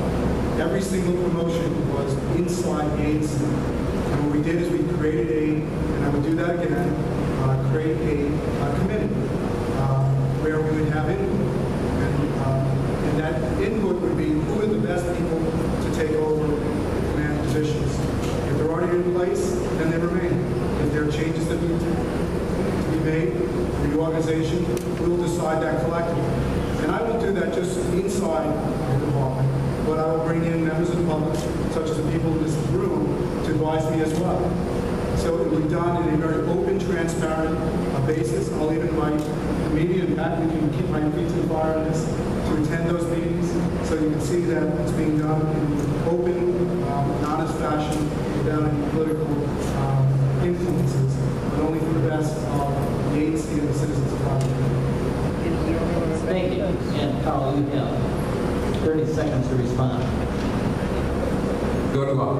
Every single promotion was inside gates. And what we did is we created and I would do that again, create a committee where we would have input. And that input would be who are the best people to take over command positions. If they're already in place, then they remain. If there are changes that need to be made for the organization, we'll decide that collectively. And I will do that just inside the department, but I will bring in members of the public, such as the people in this room, to advise me as well. So it will be done in a very open, transparent basis. I'll even invite the media and Pat, we can keep my feet to the fire on this, to attend those meetings, so you can see that it's being done in an open, honest fashion, without any political influences, but only for the best of the agency and the citizens of Flagler. Thank you. And Carl, you have 30 seconds to respond. Good luck.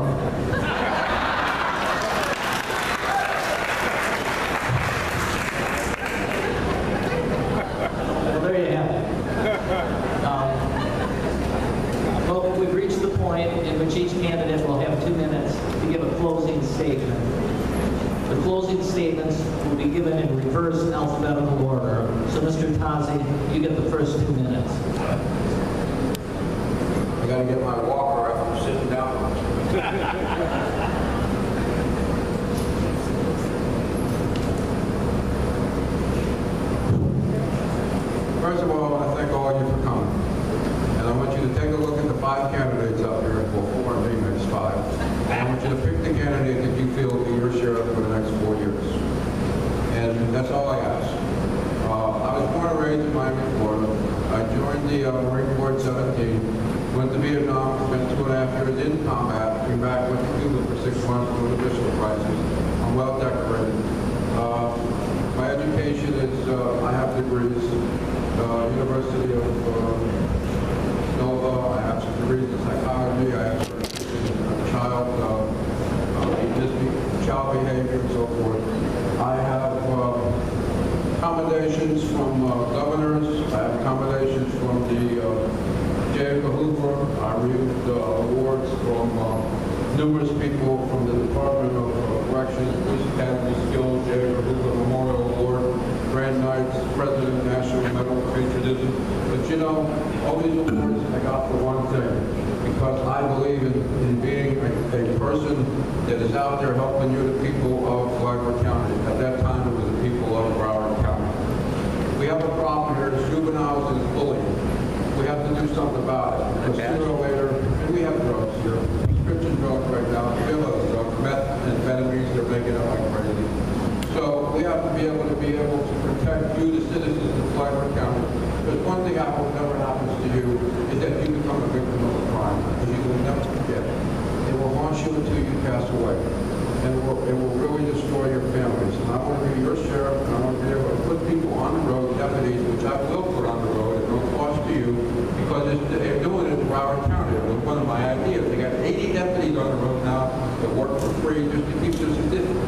closing statements will be given in reverse alphabetical order. So, Mr. Tazi, you get the first 2 minutes. I gotta get my walker after sitting down. First of all, I want to thank all of you for coming. And I want you to take a look at the 5 candidates up here, well, 4 and me makes 5. And I want you to pick the candidate that you feel will be your sheriff for the next 4 years. And that's all I ask. I was born and raised in Miami, Florida. I joined the Marine Corps at 17, went to Vietnam, spent 2.5 years in combat, came back, went to Cuba for 6 months for an additional crisis. I'm well decorated. My education is, I have degrees. University of Nova, I have some degrees in psychology, I have certifications in child behavior and so forth. I have accommodations from governors, I have accommodations from the J. Hoover, I read awards from numerous people from the Department of Corrections, Police Academy Skills, J. Hoover Memorial Award, Grand Knights, President National Medal of Patriotism. But you know, all these awards I got for one thing, because I believe in being a person that is out there helping you, the people of Flagler County. At that time, it was the people of Broward County. We have a problem here, it's juveniles and bullying. We have to do something about it, because sooner or later, and we have drugs here, prescription drugs right now, drugs, meth and amphetamines, they're making it like crazy. So we have to be able to protect you, the citizens of Flagler County. Because one thing I hope never happens to you is that you become a victim of a crime, because you will never forget. It will haunt you until you pass away. And it will really destroy your families. And I want to be your sheriff, and I want to be able to put people on the road, deputies, which I will put on the road at no cost to you, because they're doing it in Broward County. It was one of my ideas. They got 80 deputies on the road now that work for free just to keep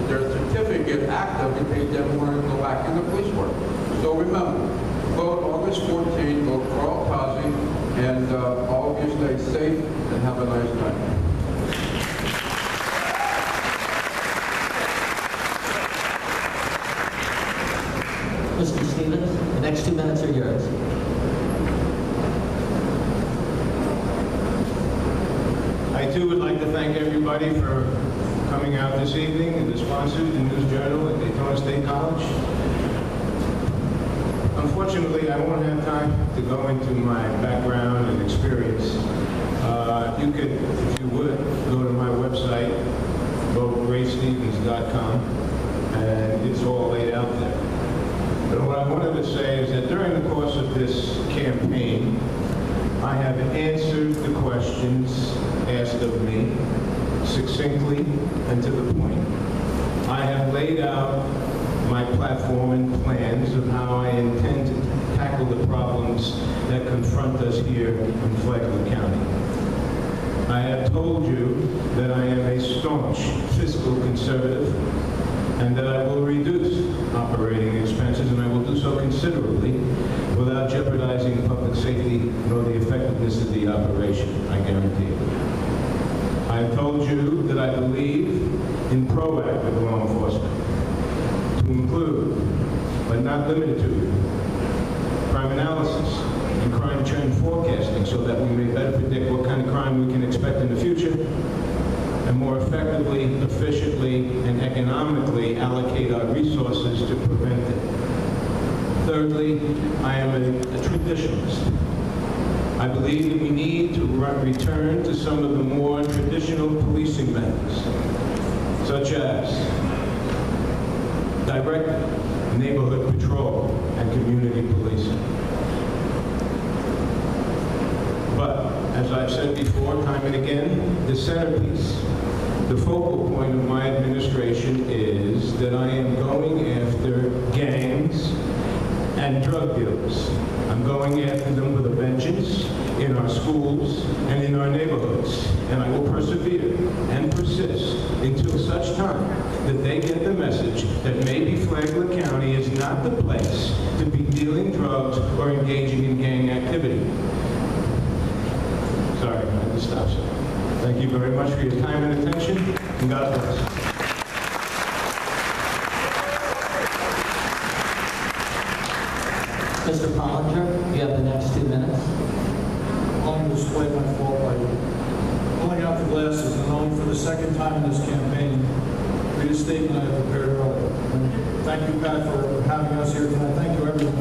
their certificate active in case they ever want to go back in the police work. So remember, vote August 14, vote for Al Tazi, and all of you stay safe and have a nice night. Mr. Stevens, the next 2 minutes are yours. I too would like to thank everybody for coming out this evening, and the sponsors, the News Journal at Daytona State College. Unfortunately, I won't have time to go into my background and experience. You could, if you would, go to my website, voteraystevens.com, and it's all laid out there. But what I wanted to say is that during the course of this campaign, I have answered the questions asked of me succinctly and to the point. I have laid out my platform and plans of how I intend to tackle the problems that confront us here in Flagler County. I have told you that I am a staunch fiscal conservative and that I will reduce operating expenses, and I will do so considerably without jeopardizing public safety nor the effectiveness of the operation, I guarantee it. I have told you that I believe in proactive law enforcement, to include, but not limited to, crime analysis and crime trend forecasting so that we may better predict what kind of crime we can expect in the future and more effectively, efficiently, and economically allocate our resources to prevent it. Thirdly, I am a traditionalist. I believe that we need to return to some of the more traditional policing methods, such as direct neighborhood patrol and community policing. But, as I've said before, time and again, the centerpiece, the focal point of my administration is that I am going after gangs and drug dealers. I'm going after them with a vengeance in our schools and in our neighborhoods. And I will persevere and persist until such time that they get the message that maybe Flagler County is not the place to be dealing drugs or engaging in gang activity. Sorry, I had to stop, sir. Thank you very much for your time and attention, and God bless. Mr. Pollinger, you have the next 2 minutes. I'll display my fault by pulling out the glasses and only for the second time in this campaign, read a statement I prepared earlier. Thank you, Pat, for having us here tonight. Thank you, everyone,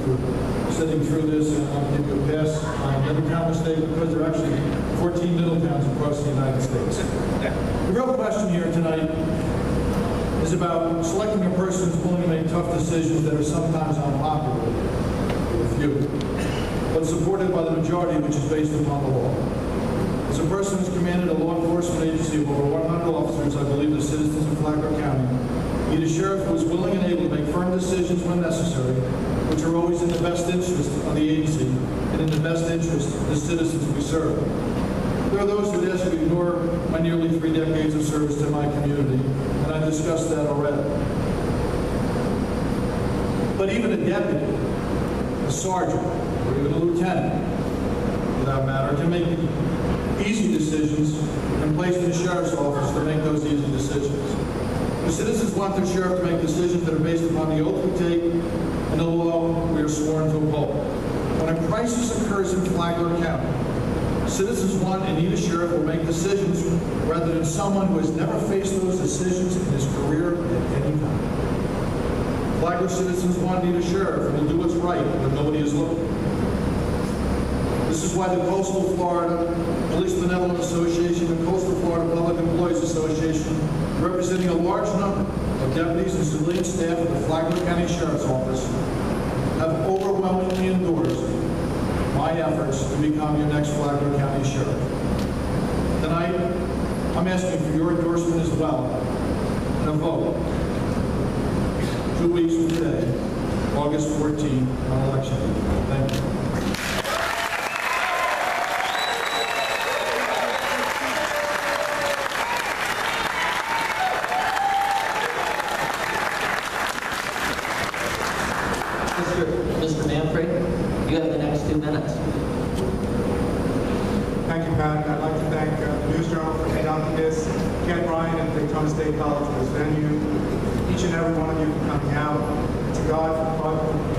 for sitting through this. And I'll give you a pass on Middletown mistake because there are actually 14 Middletowns across the United States. The real question here tonight is about selecting a person who's willing to make tough decisions that are sometimes unpopular with you, but supported by the majority, which is based upon the law. As a person who's commanded a law enforcement agency of over 100 officers, I believe the citizens of Flagler County need a sheriff who is willing and able to make firm decisions when necessary, which are always in the best interest of the agency and in the best interest of the citizens we serve. There are those who would ask me to ignore my nearly 3 decades of service to my community, and I discussed that already. But even a deputy, a sergeant, or even a lieutenant, for that matter, can make easy decisions and placed in the sheriff's office to make those easy decisions. The citizens want their sheriff to make decisions that are based upon the oath we take and the law we are sworn to uphold. When a crisis occurs in Flagler County, citizens want and need a sheriff who will make decisions rather than someone who has never faced those decisions in his career at any time. Flagler citizens want and need a sheriff who will do what's right when nobody is looking. This is why the Coastal Florida Police Benevolent Association and Coastal Florida Public Employees Association, representing a large number of deputies and civilian staff at the Flagler County Sheriff's Office, have overwhelmingly endorsed my efforts to become your next Flagler County Sheriff. Tonight, I'm asking for your endorsement as well in a vote 2 weeks from today, August 14, on election day. Thank you. Mr. Manfred, you have the next 2 minutes. Thank you, Pat. I'd like to thank the News Journal for conducting this, Ken Ryan and Daytona State College for this venue, each and every one of you for coming out, to God for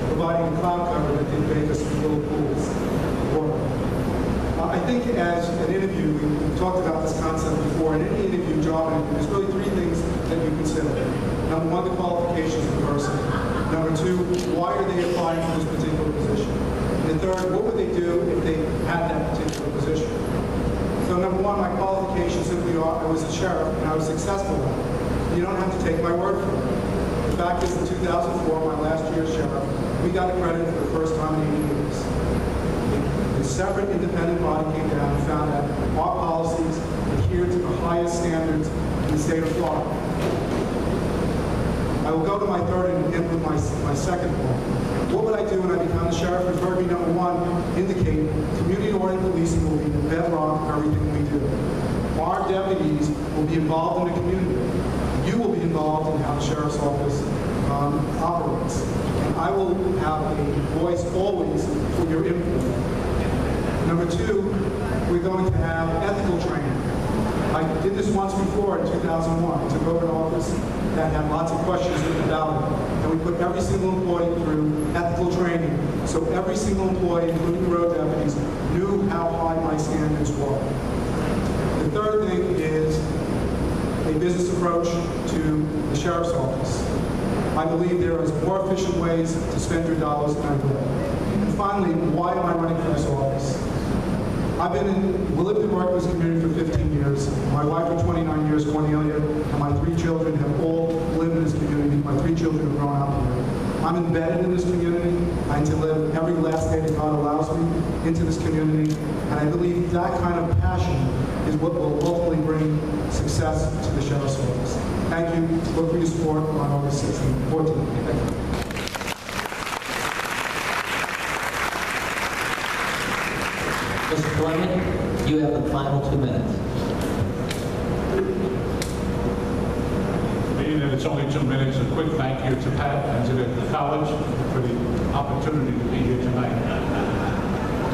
providing the cloud cover that did make us fill pools of water. I think as an interview, we've talked about this concept before, in any interview, job interview, there's really 3 things that you consider. Number 1, the qualifications of the person. Number 2, why are they applying for this particular position? And the third, what would they do if they had that particular position? So number 1, my qualifications simply are, I was a sheriff and I was successful at it. You don't have to take my word for it. The fact is, in 2004, my last year as sheriff, we got accredited for the first time in 80 years. A separate independent body came down and found that our policies adhere to the highest standards in the state of Florida. I will go to my third and end with my second point. What would I do when I become the sheriff? You've heard me, number 1, indicate community-oriented policing will be the bedrock of everything we do. Our deputies will be involved in the community. You will be involved in how the sheriff's office operates. And I will have a voice always for your input. Number 2, we're going to have ethical training. I did this once before in 2001. I took over an office that had lots of questions about it. And we put every single employee through ethical training. So every single employee, including the road deputies, knew how high my standards were. The third thing is a business approach to the sheriff's office. I believe there is more efficient ways to spend your dollars than I will. And finally, why am I running for this office? I've lived and worked in this community for 15 years. My wife for 29 years, Cornelia, and my 3 children have all lived in this community. My 3 children have grown up here. I'm embedded in this community. I intend to live every last day that God allows me into this community. And I believe that kind of passion is what will ultimately bring success to the sheriff's office. Thank you. Look for your support on August 16th, 14th. Thank you. Mr. Fleming, you have the final 2 minutes. Being that it's only 2 minutes, a quick thank you to Pat and to the college for the opportunity to be here tonight.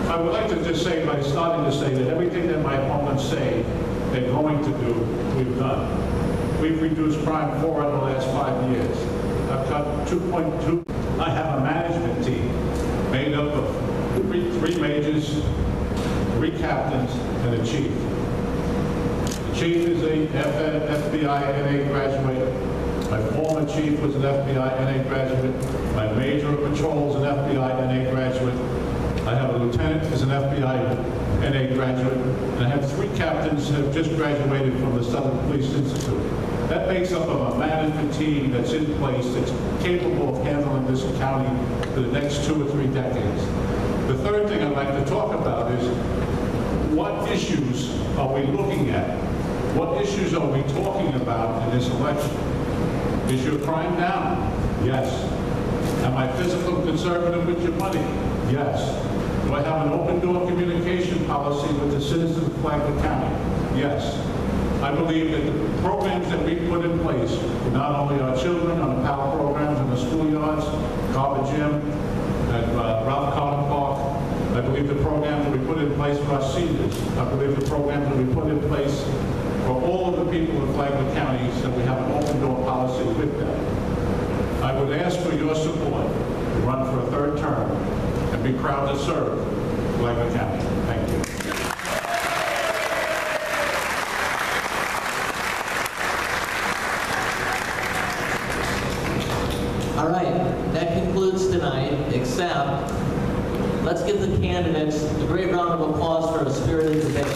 I would like to just say, by starting to say, that everything that my opponents say they're going to do, we've done. We've reduced crime 4 in the last 5 years. I've cut 2.2. I have a management team made up coaches, 3 captains, and a chief. The chief is a FBI NA graduate. My former chief was an FBI NA graduate. My major of patrol is an FBI NA graduate. I have a lieutenant who's an FBI NA graduate. And I have 3 captains who have just graduated from the Southern Police Institute. That makes up of a management team that's in place that's capable of handling this county for the next 2 or 3 decades. The third thing I'd like to talk about is what issues are we looking at? What issues are we talking about in this election? Is your crime down? Yes. Am I fiscal conservative with your money? Yes. Do I have an open door communication policy with the citizens of Flagler County? Yes. I believe that the programs that we put in place, not only our children on the PAL programs in the schoolyards, Carver Gym, at Ralph Carter Park, I believe the programs that we put in place for our seniors, I believe the programs that we put in place for all of the people in Flagler County, so that we have an open door policy with them. I would ask for your support to run for a 3rd term and be proud to serve Flagler County. Thank you. All right, that concludes tonight, except let's give the candidates a great round of applause for a spirited debate.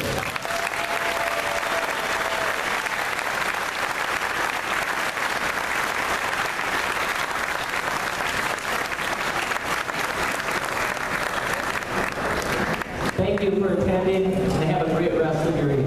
Thank you for attending, and have a great rest of your evening.